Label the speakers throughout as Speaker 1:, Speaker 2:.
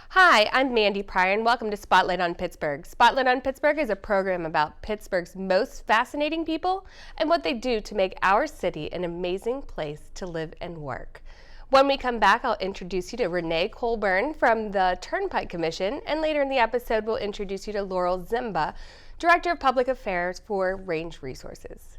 Speaker 1: Hi, I'm Mandi Pryor, and welcome to Spotlight on Pittsburgh. Spotlight on Pittsburgh is a program about Pittsburgh's most fascinating people and what they do to make our city an amazing place to live and work. When we come back, I'll introduce you to Renee Colborn from the Turnpike Commission, and later in the episode, we'll introduce you to Laural Ziemba, Director of Public Affairs for Range Resources.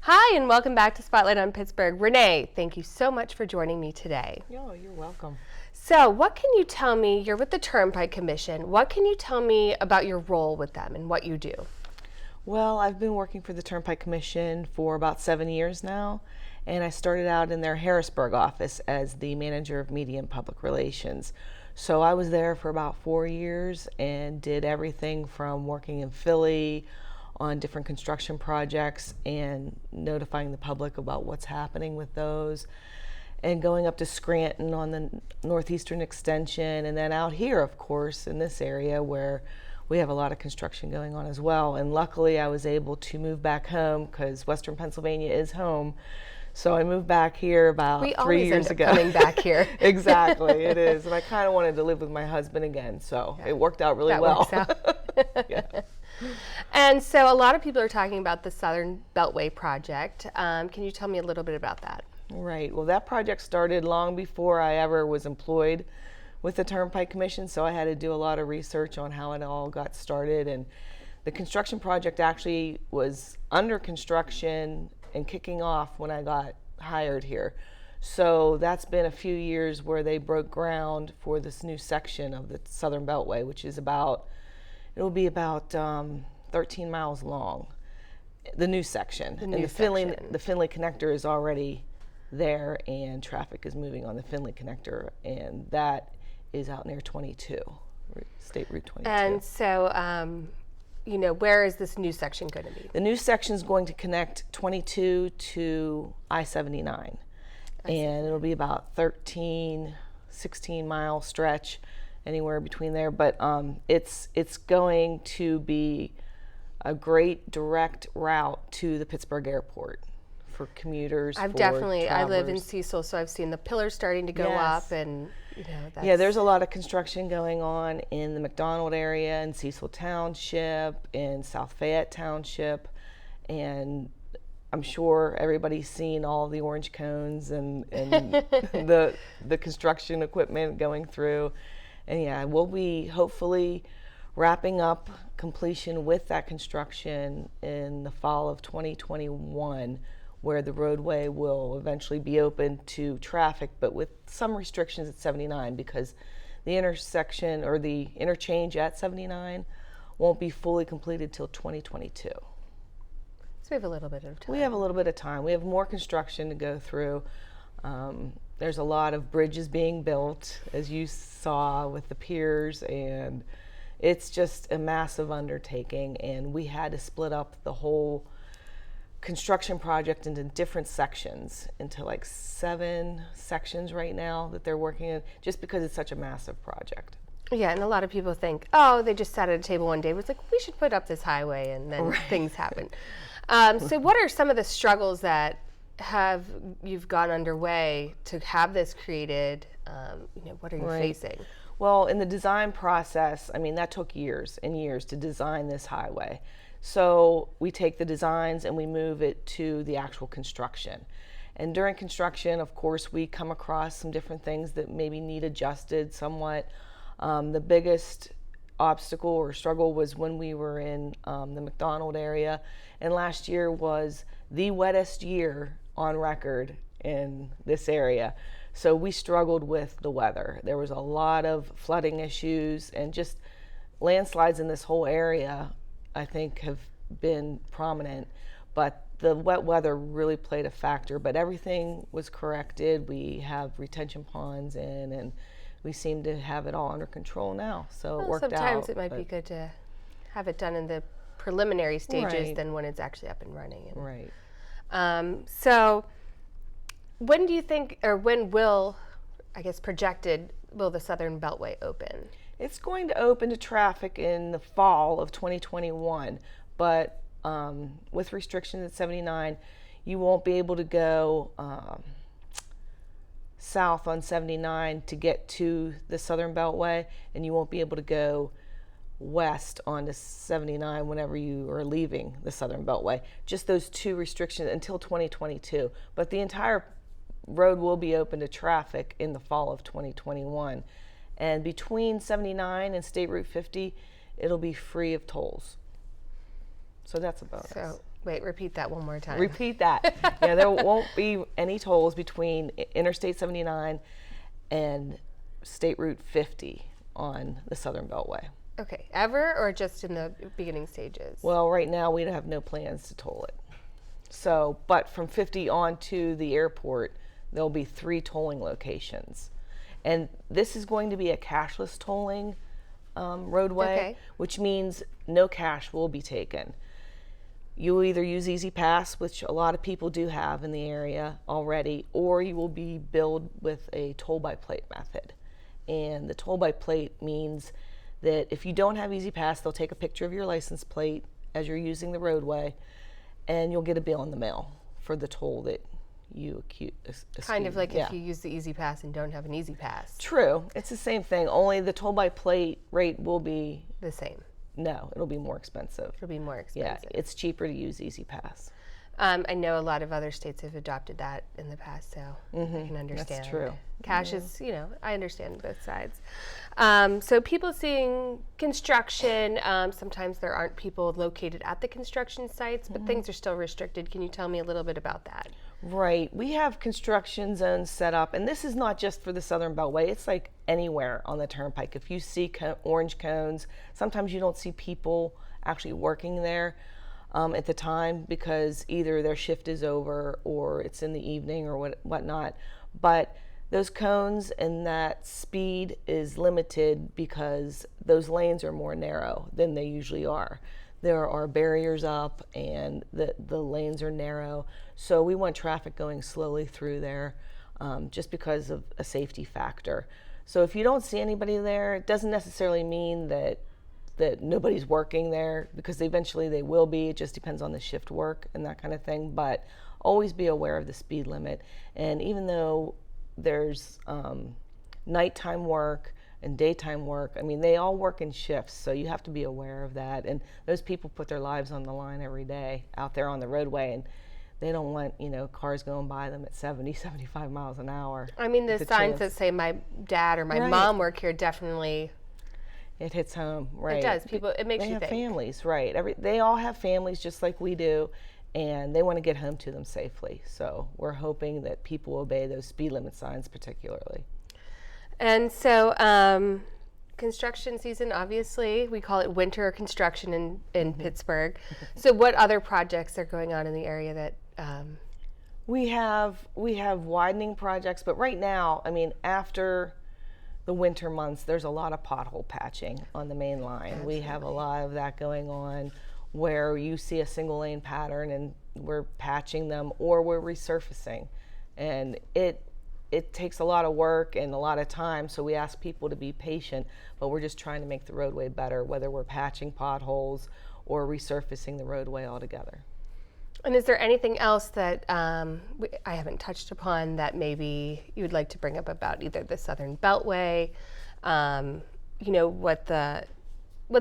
Speaker 1: Hi, and welcome back to Spotlight on Pittsburgh. Renee, thank you so much for joining me today.
Speaker 2: Oh, you're welcome.
Speaker 1: So, what can you tell me? You're with the Turnpike Commission. What can you tell me about your role with them and what you do?
Speaker 2: Well, I've been working for the Turnpike Commission for about 7 years now, and I started out in their Harrisburg office as the manager of media and public relations. So I was there for about 4 years and did everything from working in Philly on different construction projects and notifying the public about what's happening with those, and going up to Scranton on the Northeastern Extension, and then out here, of course, in this area where we have a lot of construction going on as well. And luckily I was able to move back home because Western Pennsylvania is home. So I moved back here about 3 years ago.
Speaker 1: We always end up coming back here.
Speaker 2: Exactly, it is. And I kind of wanted to live with my husband again, so it worked out really well.
Speaker 1: Works out. Yeah. And so a lot of people are talking about the Southern Beltway project. Can you tell me a little bit about that?
Speaker 2: Right. Well, that project started long before I ever was employed with the Turnpike Commission, so I had to do a lot of research on how it all got started. And the construction project actually was under construction and kicking off when I got hired here. So that's been a few years where they broke ground for this new section of the Southern Beltway, which is it'll be about 13 miles long, the new section. The Finley connector is already there, and traffic is moving on the Finley connector, and that is out near 22, State Route 22.
Speaker 1: And so, where is this new section going to be?
Speaker 2: The new section is going to connect 22 to I-79, and it'll be about 13, 16-mile stretch, anywhere between there. But it's going to be a great direct route to the Pittsburgh airport for commuters.
Speaker 1: I live in Cecil, so I've seen the pillars starting to go up, and
Speaker 2: there's a lot of construction going on in the McDonald area, in Cecil Township, in South Fayette Township, and I'm sure everybody's seen all the orange cones and the construction equipment going through. And we'll be hopefully wrapping up completion with that construction in the fall of 2021, where the roadway will eventually be open to traffic, but with some restrictions at 79, because the intersection or the interchange at 79 won't be fully completed till 2022.
Speaker 1: So we have a little bit of time.
Speaker 2: We have a little bit of time. We have more construction to go through. There's a lot of bridges being built, as you saw with the piers, and it's just a massive undertaking, and we had to split up the whole construction project into different sections, into like 7 sections right now that they're working in, just because it's such a massive project.
Speaker 1: Yeah, and a lot of people think, oh, they just sat at a table one day, it was like, we should put up this highway, and then things happen. So what are some of the struggles that you've gone underway to have this created? What are you facing?
Speaker 2: Well, in the design process, that took years and years to design this highway. So we take the designs and we move it to the actual construction. And during construction, of course, we come across some different things that maybe need adjusted somewhat. The biggest obstacle or struggle was when we were in the McDonald area, and last year was the wettest year on record in this area. So we struggled with the weather. There was a lot of flooding issues and just landslides in this whole area, I think, have been prominent. But the wet weather really played a factor. But everything was corrected. We have retention ponds in, and we seem to have it all under control now. So it worked out.
Speaker 1: Sometimes it might be good to have it done in the preliminary stages
Speaker 2: Right.
Speaker 1: than when it's actually up and running. And,
Speaker 2: Right.
Speaker 1: So when do you think, or when will, I guess projected, will the Southern Beltway open?
Speaker 2: It's going to open to traffic in the fall of 2021, but with restrictions at 79, you won't be able to go south on 79 to get to the Southern Beltway, and you won't be able to go west onto 79 whenever you are leaving the Southern Beltway. Just those two restrictions until 2022. But the entire road will be open to traffic in the fall of 2021. And between 79 and State Route 50, it'll be free of tolls. So that's a bonus.
Speaker 1: So wait, repeat that one more time.
Speaker 2: Repeat that. Yeah, there won't be any tolls between Interstate 79 and State Route 50 on the Southern Beltway.
Speaker 1: Okay, ever or just in the beginning stages?
Speaker 2: Well, right now we have no plans to toll it. So, but from 50 on to the airport, there'll be 3 tolling locations. And this is going to be a cashless tolling roadway,
Speaker 1: Okay.
Speaker 2: which means no cash will be taken. You will either use Easy Pass, which a lot of people do have in the area already, or you will be billed with a toll by plate method. And the toll by plate means that if you don't have Easy Pass, they'll take a picture of your license plate as you're using the roadway, and you'll get a bill in the mail for the toll that you
Speaker 1: Kind of like
Speaker 2: yeah.
Speaker 1: if you use the Easy Pass and don't have an Easy Pass.
Speaker 2: True, it's the same thing, only the toll by plate rate will be,
Speaker 1: The same.
Speaker 2: no, it'll be more expensive.
Speaker 1: It'll be more
Speaker 2: Yeah,
Speaker 1: expensive.
Speaker 2: it's cheaper to use Easy Pass.
Speaker 1: I know a lot of other states have adopted that in the past, so I can understand.
Speaker 2: true.
Speaker 1: Cash is, I understand both sides. So people seeing construction, sometimes there aren't people located at the construction sites, but things are still restricted. Can you tell me a little bit about that?
Speaker 2: Right, we have construction zones set up, and this is not just for the Southern Beltway, it's like anywhere on the Turnpike. If you see orange cones, sometimes you don't see people actually working there at the time because either their shift is over or it's in the evening or whatnot. But those cones and that speed is limited because those lanes are more narrow than they usually are. There are barriers up and the lanes are narrow. So we want traffic going slowly through there just because of a safety factor. So if you don't see anybody there, it doesn't necessarily mean that nobody's working there, because eventually they will be. It just depends on the shift work and that kind of thing. But always be aware of the speed limit. And even though there's nighttime work and daytime work, I mean, they all work in shifts, so you have to be aware of that. And those people put their lives on the line every day out there on the roadway, and they don't want, cars going by them at 70, 75 miles an hour.
Speaker 1: I mean, the signs that say my dad or my
Speaker 2: Right.
Speaker 1: mom work here definitely,
Speaker 2: It hits home, right?
Speaker 1: it does. People, it makes
Speaker 2: They
Speaker 1: you
Speaker 2: have
Speaker 1: think.
Speaker 2: families, right? They all have families just like we do, and they want to get home to them safely. So we're hoping that people obey those speed limit signs particularly.
Speaker 1: And so, construction season, obviously, we call it winter construction in Pittsburgh. So what other projects are going on in the area that,
Speaker 2: We have widening projects, but right now, I mean, after the winter months, there's a lot of pothole patching on the main line. We have a lot of that going on where you see a single lane pattern and we're patching them or we're resurfacing. And it takes a lot of work and a lot of time, so we ask people to be patient, but we're just trying to make the roadway better, whether we're patching potholes or resurfacing the roadway altogether.
Speaker 1: and is there anything else that I haven't touched upon that maybe you would like to bring up about either the Southern Beltway, what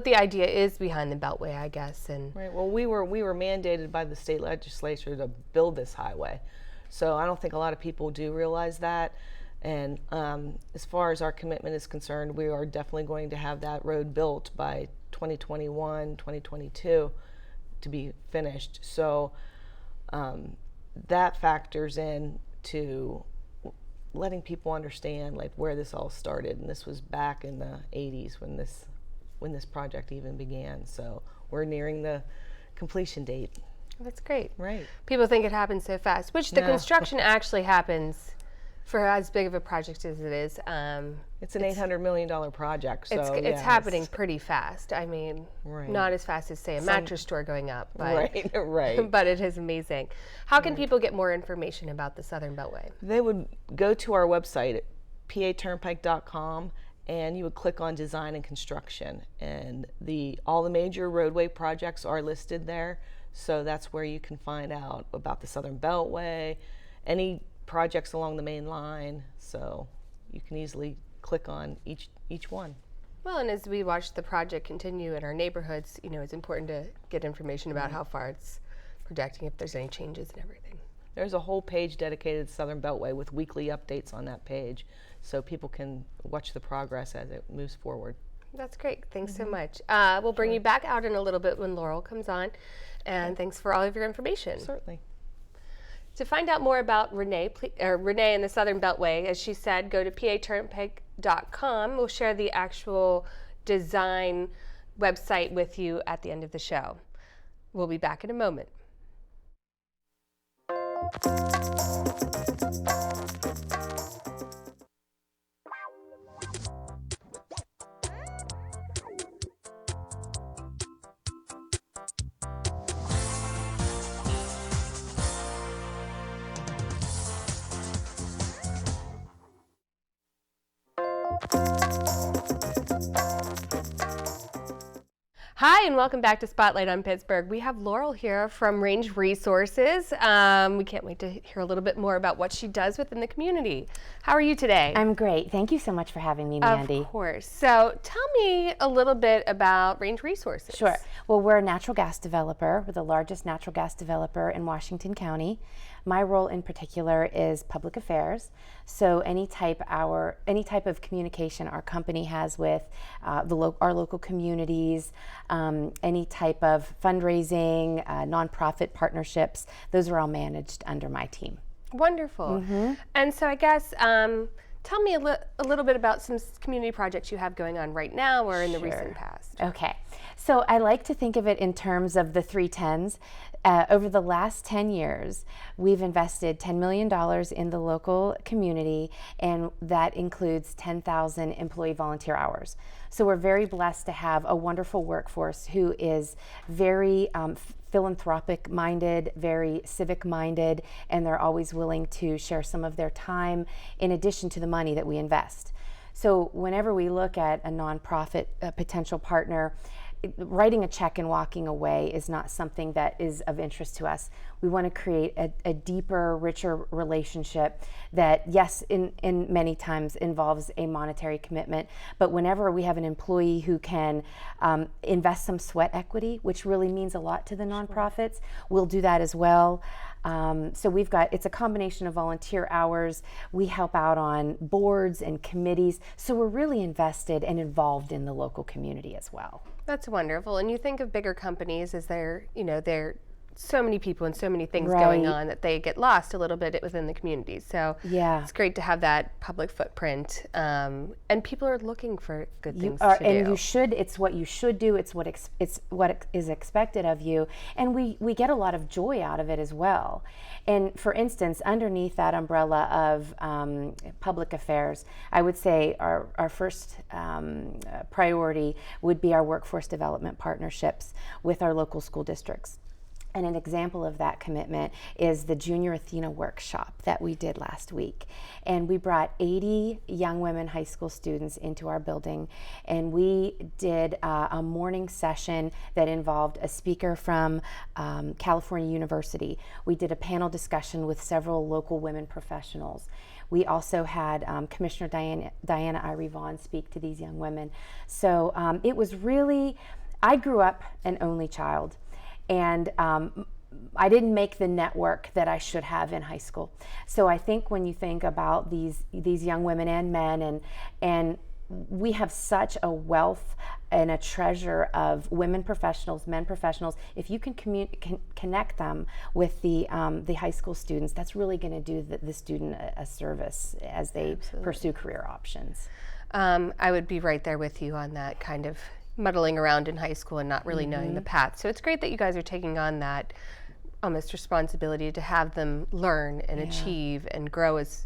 Speaker 1: the idea is behind the Beltway, I guess, and
Speaker 2: Right. Well, we were mandated by the state legislature to build this highway, so I don't think a lot of people do realize that. And as far as our commitment is concerned, we are definitely going to have that road built by 2021, 2022 to be finished. So that factors in to letting people understand like where this all started, and this was back in the 80s when this project even began. So we're nearing the completion date.
Speaker 1: That's great.
Speaker 2: Right.
Speaker 1: People think it happens so fast, which the construction actually happens for as big of a project as it is.
Speaker 2: It's an $800 million project, so
Speaker 1: it's happening pretty fast. I mean, not as fast as, say, a mattress store going up. But,
Speaker 2: right.
Speaker 1: But it is amazing. How can people get more information about the Southern Beltway?
Speaker 2: They would go to our website at paturnpike.com, and you would click on Design and Construction, and all the major roadway projects are listed there. So that's where you can find out about the Southern Beltway, any projects along the main line, so you can easily click on each one.
Speaker 1: Well, and as we watch the project continue in our neighborhoods, it's important to get information about how far it's projecting, if there's any changes and everything.
Speaker 2: There's a whole page dedicated to Southern Beltway with weekly updates on that page, so people can watch the progress as it moves forward.
Speaker 1: That's great. Thanks so much. We'll bring you back out in a little bit when Laurel comes on, and thanks for all of your information.
Speaker 2: Certainly.
Speaker 1: To find out more about Renee and the Southern Beltway, as she said, go to paturnpike.com. We'll share the actual design website with you at the end of the show. We'll be back in a moment. Hi, and welcome back to Spotlight on Pittsburgh. We have Laurel here from Range Resources. We can't wait to hear a little bit more about what she does within the community. How are you today?
Speaker 3: I'm great. Thank you so much for having me, Mandy.
Speaker 1: Of course. So tell me a little bit about Range Resources.
Speaker 3: Sure. Well, we're a natural gas developer. We're the largest natural gas developer in Washington County. My role in particular is public affairs. So any type of communication our company has with our local communities, any type of fundraising, nonprofit partnerships, those are all managed under my team.
Speaker 1: Wonderful. And so I guess tell me a little bit about some community projects you have going on right now or in the recent past.
Speaker 3: Okay. So I like to think of it in terms of the 3 10s. Over the last 10 years, we've invested $10 million in the local community, and that includes 10,000 employee volunteer hours. So we're very blessed to have a wonderful workforce who is very philanthropic minded, very civic minded, and they're always willing to share some of their time in addition to the money that we invest. So whenever we look at a nonprofit potential partner, writing a check and walking away is not something that is of interest to us. We want to create a deeper, richer relationship that, yes, in many times involves a monetary commitment, but whenever we have an employee who can invest some sweat equity, which really means a lot to the nonprofits, we'll do that as well. So it's a combination of volunteer hours. We help out on boards and committees. So we're really invested and involved in the local community as well.
Speaker 1: That's wonderful. And you think of bigger companies as they're so many people and so many things going on that they get lost a little bit within the community. So it's great to have that public footprint. And people are looking for good things to do.
Speaker 3: And you should. It's what you should do. It's what is expected of you. And we get a lot of joy out of it as well. And for instance, underneath that umbrella of public affairs, I would say our first priority would be our workforce development partnerships with our local school districts. And an example of that commitment is the Junior Athena workshop that we did last week. And we brought 80 young women high school students into our building, and we did a morning session that involved a speaker from California University. We did a panel discussion with several local women professionals. We also had Commissioner Diana Irie Vaughn speak to these young women. So it was really, I grew up an only child. And I didn't make the network that I should have in high school. So I think when you think about these young women and men and we have such a wealth and a treasure of women professionals, men professionals. If you can connect them with the high school students, that's really going to do the student a service as they pursue career options.
Speaker 1: I would be right there with you on that kind of muddling around in high school and not really knowing the path. So it's great that you guys are taking on that almost responsibility to have them learn and achieve and grow as,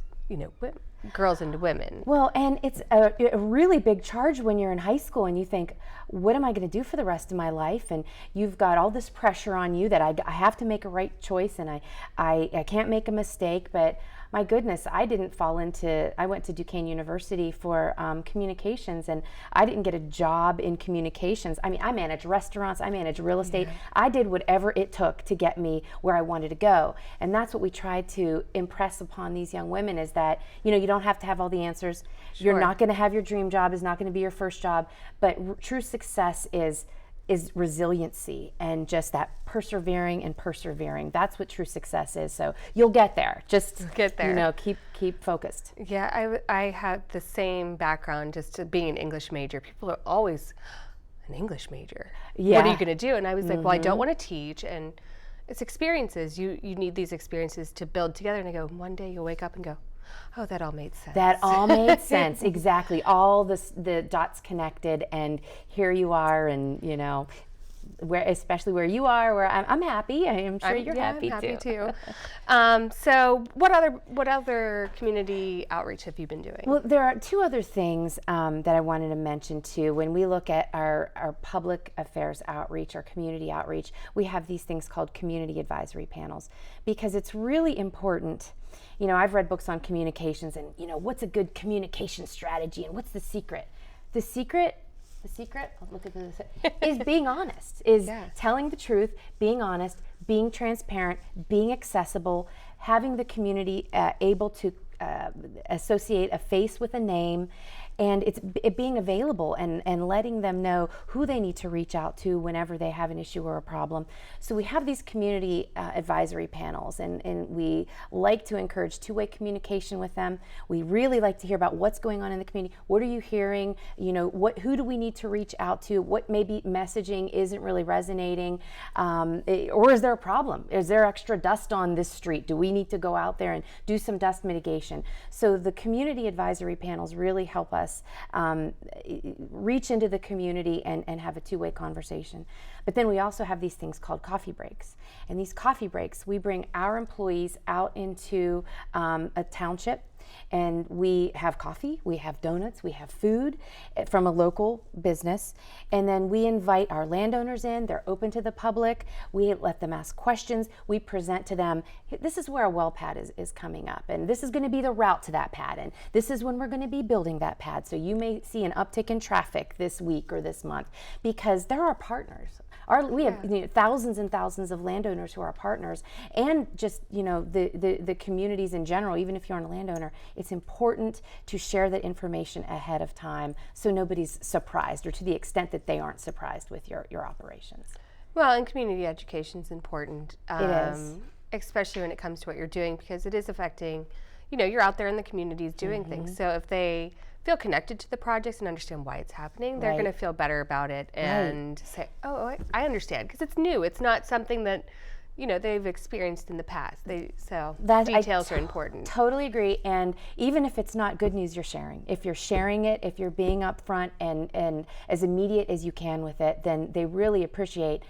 Speaker 1: girls into women.
Speaker 3: Well, and it's a really big charge when you're in high school and you think, what am I going to do for the rest of my life? And you've got all this pressure on you that I have to make a right choice and I can't make a mistake. But my goodness, I went to Duquesne University for communications, and I didn't get a job in communications. I mean, I managed restaurants, I managed real estate. I did whatever it took to get me where I wanted to go. And that's what we tried to impress upon these young women, is that, you don't have to have all the answers.
Speaker 1: Sure.
Speaker 3: You're not going to have your dream job, is not going to be your first job, but true success is resiliency and just that persevering. That's what true success is. So you'll get there. Just
Speaker 1: get there.
Speaker 3: Keep focused.
Speaker 1: Yeah, I have the same background, just being an English major. People are always an English major.
Speaker 3: Yeah.
Speaker 1: What are you going to do? And I was like, well, I don't want to teach, and it's experiences. You need these experiences to build together. And I go, one day you'll wake up and go, oh, that all made sense.
Speaker 3: That all made sense, exactly. All the dots connected, and here you are, and especially where you are, where I'm happy. I'm sure you're happy
Speaker 1: I'm
Speaker 3: too.
Speaker 1: happy too. So what other community outreach have you been doing?
Speaker 3: Well, there are two other things that I wanted to mention too. When we look at our public affairs outreach, our community outreach, we have these things called community advisory panels, because it's really important. I've read books on communications and, what's a good communication strategy and what's the secret? The secret, I'll look at this, is being honest, is telling the truth, being honest, being transparent, being accessible, having the community able to associate a face with a name, and it being available and letting them know who they need to reach out to whenever they have an issue or a problem. So we have these community advisory panels, and we like to encourage two-way communication with them. We really like to hear about what's going on in the community. What are you hearing? Who do we need to reach out to? What maybe messaging isn't really resonating? Or is there a problem? Is there extra dust on this street? Do we need to go out there and do some dust mitigation? So the community advisory panels really help us reach into the community and have a two-way conversation. But then we also have these things called coffee breaks. And these coffee breaks, we bring our employees out into a township, and we have coffee, we have donuts, we have food from a local business, and then we invite our landowners in. They're open to the public. We let them ask questions. We present to them, this is where a well pad is coming up, and this is going to be the route to that pad, and this is when we're going to be building that pad. So you may see an uptick in traffic this week or this month, because they're our partners. We have thousands and thousands of landowners who are our partners, and just the communities in general. Even if you're a landowner, it's important to share that information ahead of time so nobody's surprised, or to the extent that they aren't surprised with your operations.
Speaker 1: Well, and community education is important.
Speaker 3: It is.
Speaker 1: Especially when it comes to what you're doing, because it is affecting, you're out there in the communities doing things. So if they feel connected to the projects and understand why it's happening, they're going to feel better about it and say, oh, I understand, because it's new. It's not something that, they've experienced in the past. Details are important.
Speaker 3: Totally agree. And even if it's not good news you're sharing, if you're sharing it, if you're being upfront and as immediate as you can with it, then they really appreciate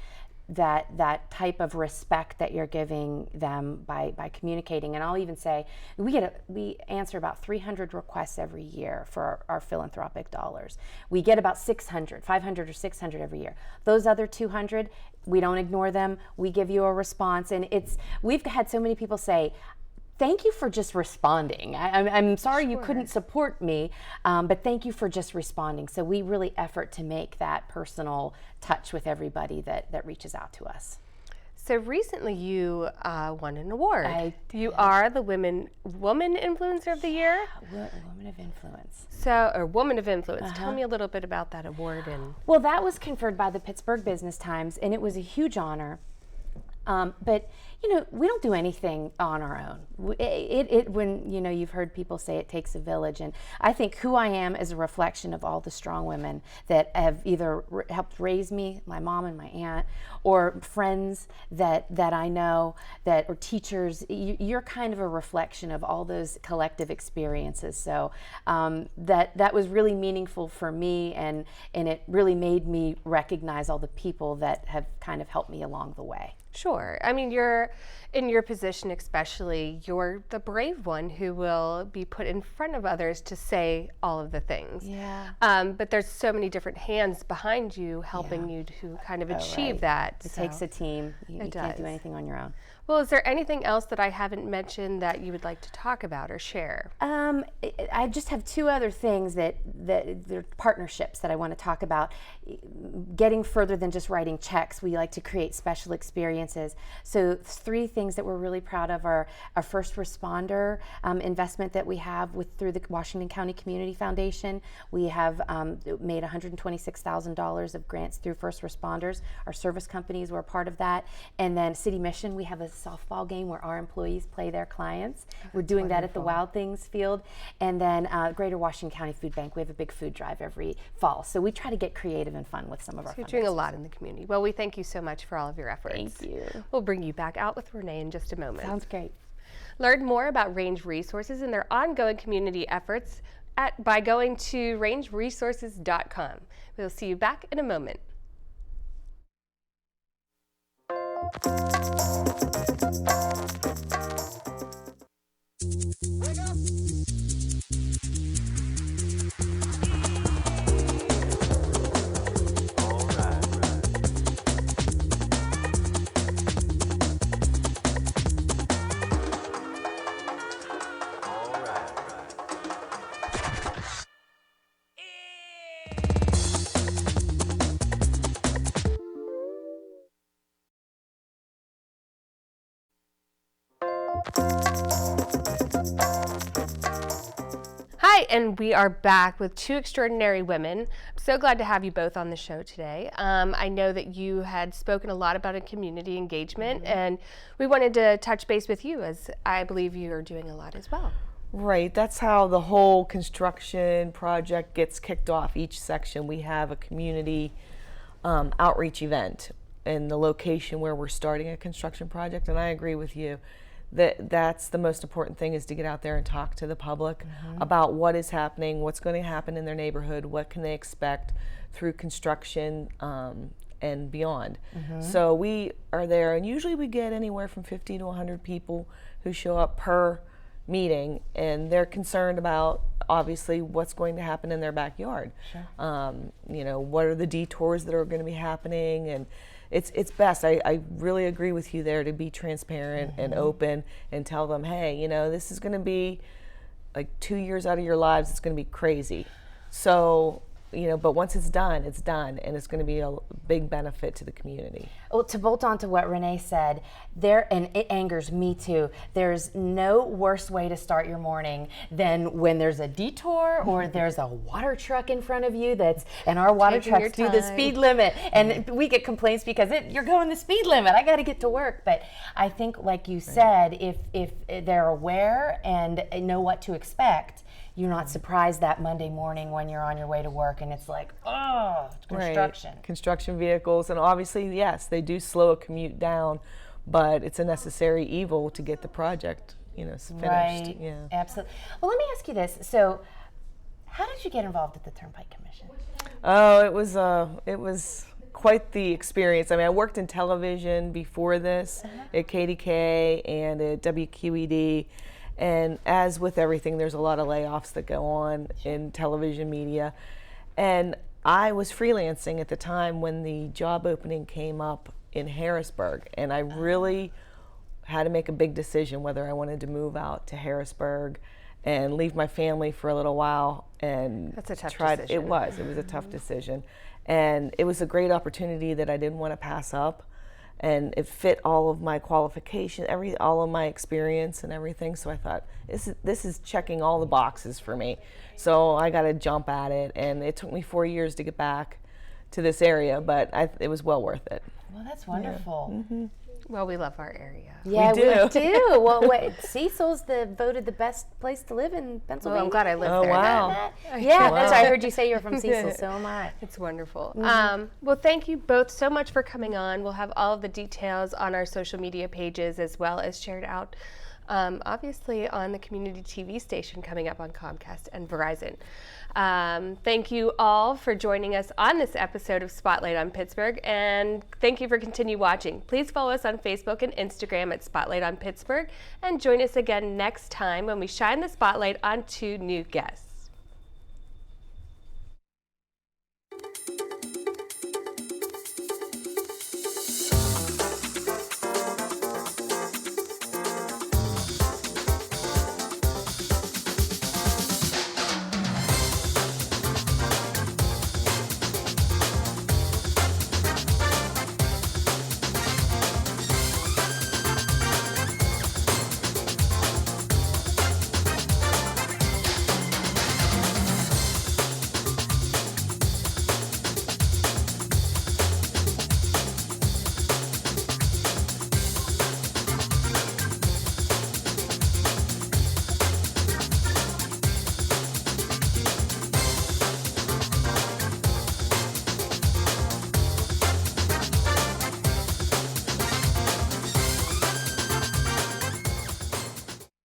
Speaker 3: that type of respect that you're giving them by communicating. And I'll even say we answer about 300 requests every year for our philanthropic dollars. We get about 500 or 600 every year. Those other 200, we don't ignore them. We give you a response, and we've had so many people say, thank you for just responding. I'm sorry you couldn't support me, but thank you for just responding. So we really effort to make that personal touch with everybody that reaches out to us.
Speaker 1: So recently you won an award.
Speaker 3: I did.
Speaker 1: You are the Woman Influencer of the Year?
Speaker 3: Woman of Influence.
Speaker 1: Or Woman of Influence. Tell me a little bit about that award.
Speaker 3: Well, that was conferred by the Pittsburgh Business Times, and it was a huge honor. But we don't do anything on our own. When you've heard people say it takes a village, and I think who I am is a reflection of all the strong women that have either helped raise me, my mom and my aunt, or friends that I know, or teachers. You're kind of a reflection of all those collective experiences. So that was really meaningful for me, and it really made me recognize all the people that have kind of helped me along the way.
Speaker 1: Sure. I mean, you're in your position, especially, you're the brave one who will be put in front of others to say all of the things.
Speaker 3: Yeah.
Speaker 1: But there's so many different hands behind you helping you to kind of achieve that.
Speaker 3: It takes a team. You can't do anything on your own.
Speaker 1: Well, is there anything else that I haven't mentioned that you would like to talk about or share?
Speaker 3: I just have two other things that they're partnerships that I want to talk about. Getting further than just writing checks, we like to create special experiences. So 3 things that we're really proud of are our first responder investment that we have through the Washington County Community Foundation. We have made $126,000 of grants through first responders. Our service companies were a part of that. And then City Mission, we have a softball game where our employees play their clients. We're doing that at the Wild Things field. And then Greater Washington County Food Bank, we have a big food drive every fall. So we try to get creative and fun with some of our
Speaker 1: You're doing a lot in the community. Well, we thank you so much for all of your efforts.
Speaker 3: Thank you.
Speaker 1: We'll bring you back out with Renee in just a moment.
Speaker 3: Sounds great.
Speaker 1: Learn more about Range Resources and their ongoing community efforts by going to rangeresources.com. We'll see you back in a moment. Hi, and we are back with 2 extraordinary women. I'm so glad to have you both on the show today. I know that you had spoken a lot about a community engagement, and we wanted to touch base with you, as I believe you are doing a lot as well.
Speaker 2: Right, that's how the whole construction project gets kicked off. Each section we have a community outreach event in the location where we're starting a construction project, and I agree with you. That's the most important thing, is to get out there and talk to the public about what is happening, what's going to happen in their neighborhood, what can they expect through construction and beyond. So we are there, and usually we get anywhere from 50 to 100 people who show up per meeting, and they're concerned about obviously what's going to happen in their backyard. What are the detours that are going to be happening, and it's best. I really agree with you there, to be transparent and open and tell them, hey, this is going to be like 2 years out of your lives. It's going to be crazy. So, but once it's done, and it's going to be a big benefit to the community.
Speaker 3: Well, to bolt on to what Renee said, and it angers me too, there's no worse way to start your morning than when there's a detour or there's a water truck in front of you and our water trucks do the speed limit, and we get complaints because you're going the speed limit. I got to get to work. But I think, like you said, if they're aware and know what to expect, you're not surprised that Monday morning when you're on your way to work and it's like, oh, it's construction.
Speaker 2: Right. Construction vehicles, and obviously, yes, they do slow a commute down, but it's a necessary evil to get the project, finished.
Speaker 3: Right.
Speaker 2: Yeah.
Speaker 3: Absolutely. Well, let me ask you this. So, how did you get involved at the Turnpike Commission?
Speaker 2: Oh, it was quite the experience. I mean, I worked in television before this at KDK and at WQED. And as with everything, there's a lot of layoffs that go on in television media. And I was freelancing at the time when the job opening came up in Harrisburg. And I really had to make a big decision whether I wanted to move out to Harrisburg and leave my family for a little while. And
Speaker 1: that's a tough decision.
Speaker 2: It was a tough decision. And it was a great opportunity that I didn't want to pass up. And it fit all of my qualifications, all of my experience and everything. So I thought, this is checking all the boxes for me. So I got to jump at it. And it took me 4 years to get back to this area, but it was well worth it.
Speaker 3: Well, that's wonderful.
Speaker 2: Yeah.
Speaker 1: Well, we love our area.
Speaker 3: Yeah,
Speaker 2: We do.
Speaker 3: do. Well, Cecil's voted the best place to live in Pennsylvania.
Speaker 1: Well, I'm glad I live
Speaker 2: Oh,
Speaker 1: there.
Speaker 2: wow.
Speaker 3: Yeah, that's right. I heard you say you're from Cecil, so am I.
Speaker 1: It's wonderful. Well, thank you both so much for coming on. We'll have all of the details on our social media pages as well as shared out, obviously, on the community TV station coming up on Comcast and Verizon. Thank you all for joining us on this episode of Spotlight on Pittsburgh, and thank you for continue watching. Please follow us on Facebook and Instagram at Spotlight on Pittsburgh, and join us again next time when we shine the spotlight on 2 new guests.